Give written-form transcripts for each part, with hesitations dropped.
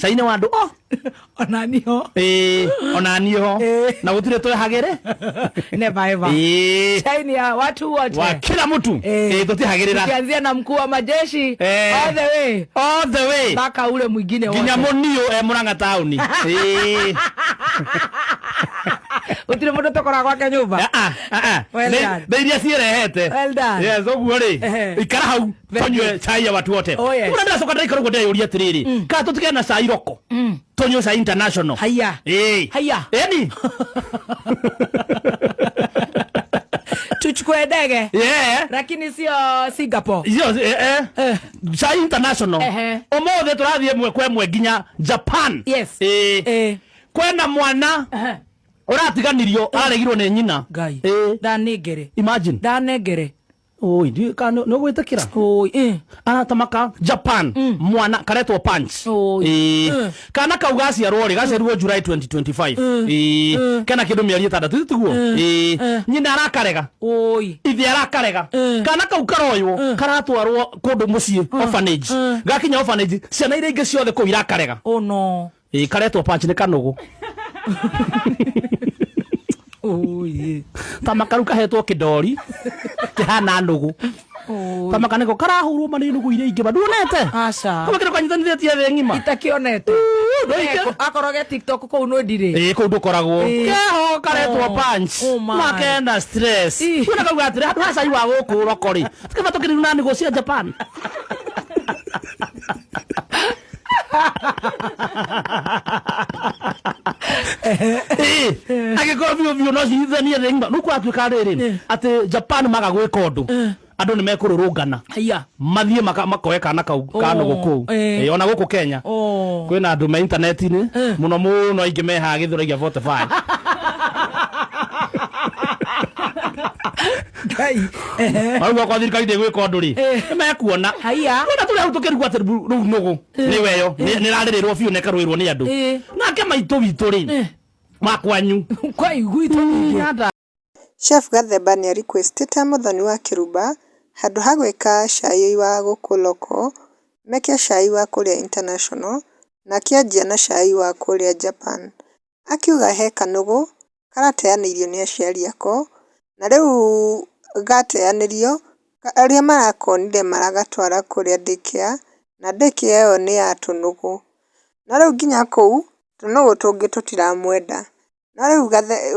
Cai ni wandu onanio onanio na gutire twe hagere never ever chai ni ya watu wote wa kila mtu tutihagirira ukianzia na mkuu wa majeshi all the way mpaka ule mwingine wote nginya munio Murang'a town utire mundu tokora gwake nyumba ndeithia cirehete yes oguo ri ikara hau tonywe chai ya watu wote kuna ndacoka ndaikara uguo ndeyuria atiriri ka tutige na chai roko tonywe chai international haya haya eni tuchukue ndege lakini sio Singapore chai international omothe turathie mwe kwa mwe nginya Japan kwena mwana uratiganirio aregirwo ni nyina ngai ndanengere imagine ndanengere oi ndi kana no gwitakira oi anatamaka Japan mwana karetwo punch kana kaugasi arori gacerwo July 2025 kana kindu mieri 6 tiguo nyina arakarega oi ithi arakarega kana kaukaroywo karatwarwo kundu mucii orphanage gakinya orphanage ciana ire ingi ciothe ku irakarega oh no karetwo punch ni kanugu tamakaru kahetwo kidori kihana nugu tamakaniko karahurwo mari nugu ire ingi baduonete aca kama kiro kanyithanithie the ngima itakionete akoroge TikTok ko no ndire ko ndukoragwo keho karetwo punch makenda stress kuna kauga atire hatu hacai wa guku rokori tikaba tukiri nani go cia Japan agikora biu no cithania ringba nuko atuika riri ati Japan magagwika undu andu ni mekururungana mathie makoeka na kau kano guku ona guku Kenya kwina andu me internet-ini muno muno ingi meha githuragia 45 ngai auga kwa thirikari ndegwika undu ri mekuona kwina tuli tukiruga ati riu nugu ni weyo ni raririrwo biu nekaruirwo ni andu nake maitu witu ri makwanyu kwa igwitu ngada Chef Gathemba ni requestete muthoni wa Kiruba handu ha gwika cai wa guku loko meke cai wa kuria international na kianjia na cai wa kuria Japan akiuga he kanugu karateanirio ni aciari ako na riu gateanirio aria marakonire maragatwara kuria daycare na daycare iyo ni ya tunugu na riu nginya kou tunugu tungi tutiramwenda na riu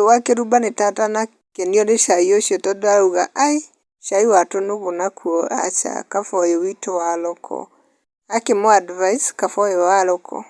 wa Kiruba ni tata na kenio ni cai ucio tondu arauga ai cai wa tunugu nakuo aca kaboyo witu wa loko akimwa advice kaboyo wa loko